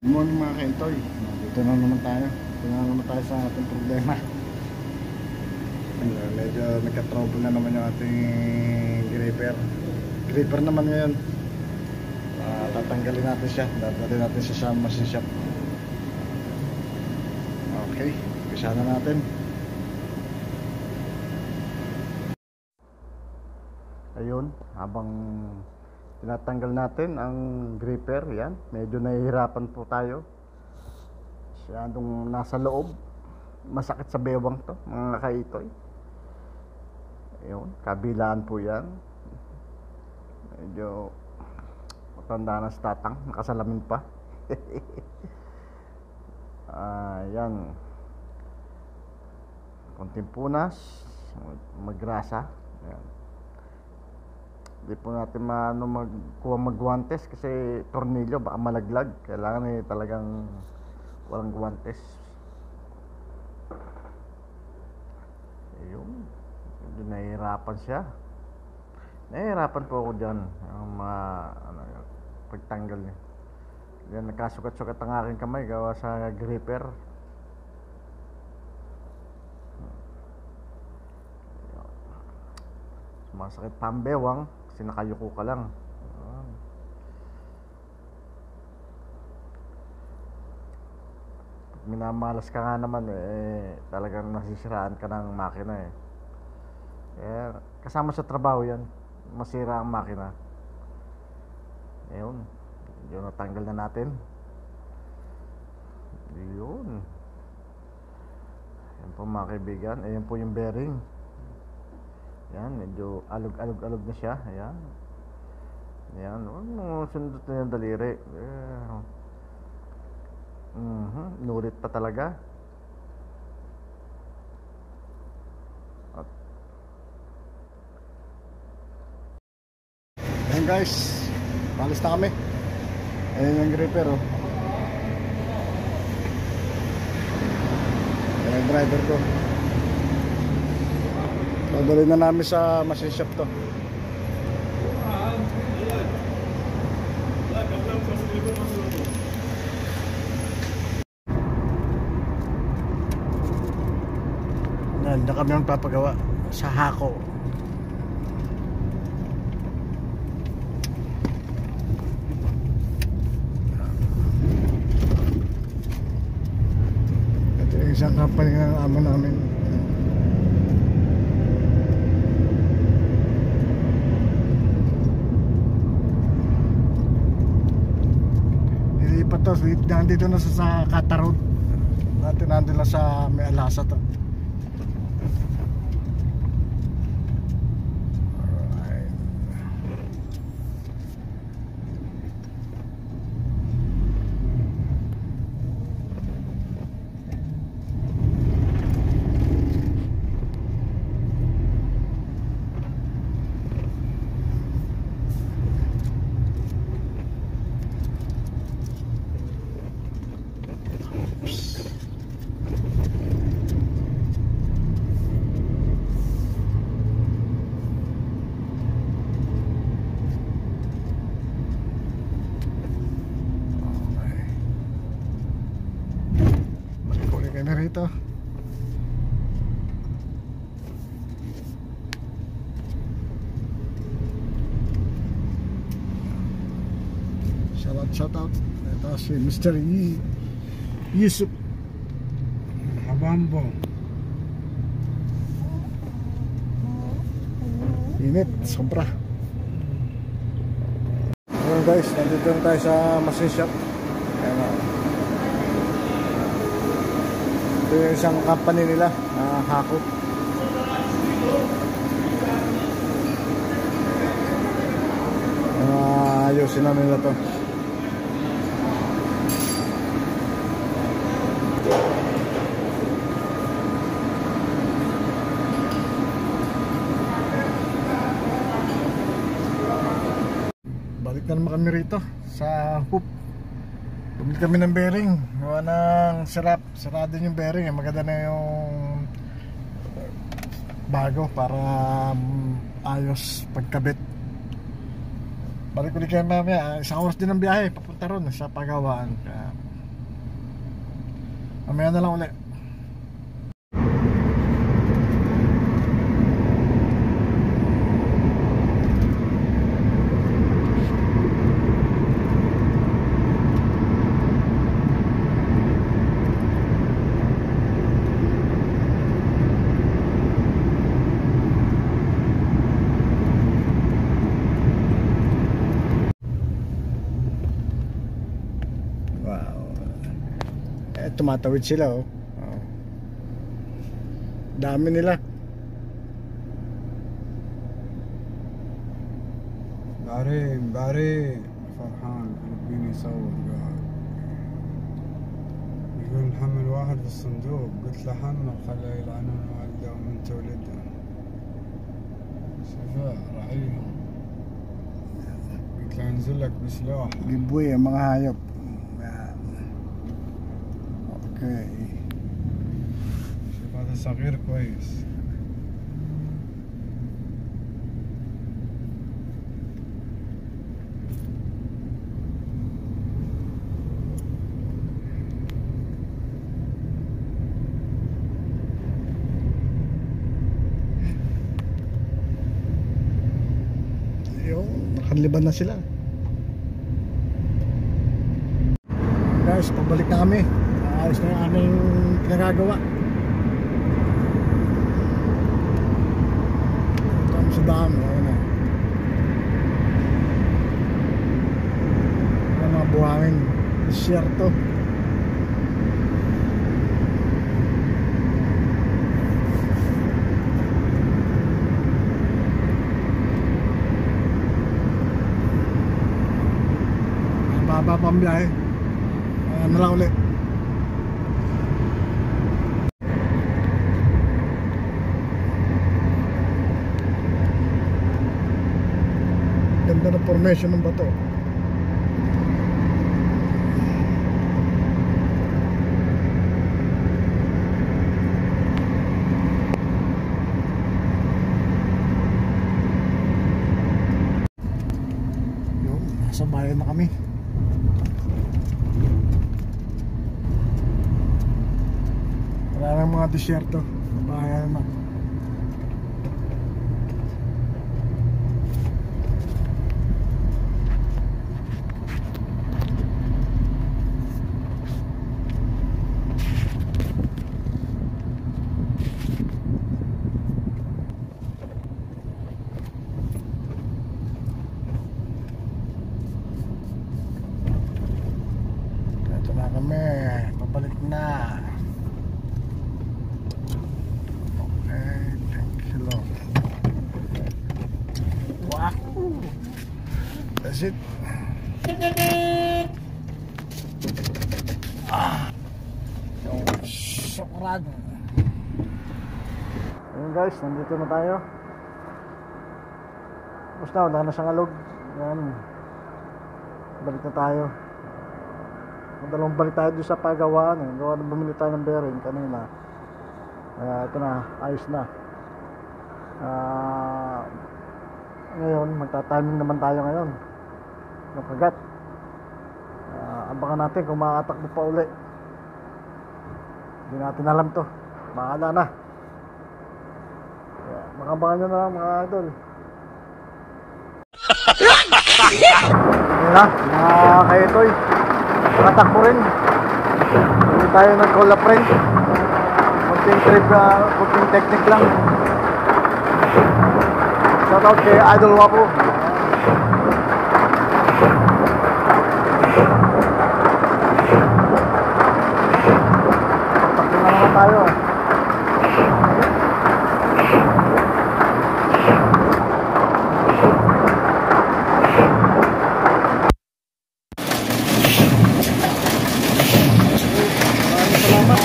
Good morning mga kaintoy. Dito na naman tayo. Ito na naman tayo sa ating problema. Medyo nagka-trouble na naman yung ating gripper. Gripper naman ngayon. Tatanggalin natin siya. Dadalhin natin siya sa machine shop. Okay, umpisa na natin. Ayun, habang tinatanggal natin ang gripper, yan, medyo nahihirapan po tayo. Masyadong nasa loob. Masakit sa bewang to, mga kaitoy. Ayun, kabilaan po yan. Medyo matanda na sa tatang, nakasalamin pa. Yan, konting punas, magrasa. Yan. Hindi po natin magkuha magguantes kasi tornilyo baka malaglag. Kailangan talagang walang guantes. Ayun, medyo nahihirapan siya. Nahihirapan po ako dyan pagtanggal niya. Yan, nakasukat-sukat ang aking kamay gawa sa gripper. Masakit pa ang bewang kasi nakayuko ka lang. Pag minamalas ka nga naman talagang nasisiraan ka ng makina kasama sa trabaho yan, masira ang makina. Ayun, yun, natanggal na natin. Yun. Yan po mga kaibigan. Ayan po yung bearing. Yan, medyo alog na siya. Ayan. Ayan, sundot na yung daliri. Nulit pa talaga. Ayan guys, palis na kami. Ayan yung gripper Ayan yung driver ko. Dadalhin na namin sa machine shop to. Yan, kami ang papagawa sa hako. Ito yung isang company ng amo namin. Ito, nandito na sa Kata Road. Nandito na sa May Alasa to. Rito. Shout out. Ito si Mr. Yusuf Habambo. Init, sobra. Ayan guys, nandito tayo sa machine shop. Ayan. Ito yung isang company nila, Hako. Ayusin na nila to. Balik na naman kami rito sa hoop. Bumili kami ng bearing. Gawa ng sarado yung bearing. Maganda na yung bago para ayos pagkabit. Balik ulit kayo mamaya. Isang oras din ang biyahe papunta ron sa pagawaan. Kaya Mamaya na lang ulit. Tumatawid sila oh. Dami nila. باري فرحان فلبيني يصور قاعد يقول حمل واحد في الصندوق. قلت له حمل خليه يلعنون والده ومن تولده. شفاء رعيهم. قلت له انزل لك بسلاح. Gibuhay ang mga hayop. Okay. شوف هذا صغير كويس. Nakaliban na sila. Guys, pabalik na kami. Ayos na yung aming pinagagawa. Ito kami sa dami. Ayun na. Ang mga buhangin. Desierto. Baba pang biyahe. Ayan na lang ulit. Ganda na formation ng bato. Yun, nasa bayan na kami. Wala lang mga disyerto. Bayan na. Ito na kami. Pabalik na. That's it. Syukran. Ayun guys, nandito na tayo. Basta wala na siyang alog. Yan. Balik na tayo. Madalawang balik tayo doon sa pagawaan. Gawa na bumili tayo ng bearing kanina. Ito na, ayos na. Ngayon, magtatiming naman tayo ngayon ng kagat. Abangan natin kung makakatakbo pa uli. Hindi natin alam to. Bahala na. Makabangan nyo na lang mga idol. Ayun na, mga kaitoy. Nakatakbo rin. Hindi tayo nag-call a friend. Kunting trip, kunting technique lang. Shoutout kay Idol Wapo. Takbo na naman tayo. Maraming salamat.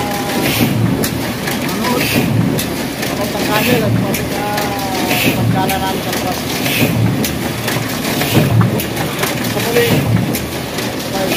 Manood. Manood ang kanil at pagkala namin sa truck. Sa muli. Bye.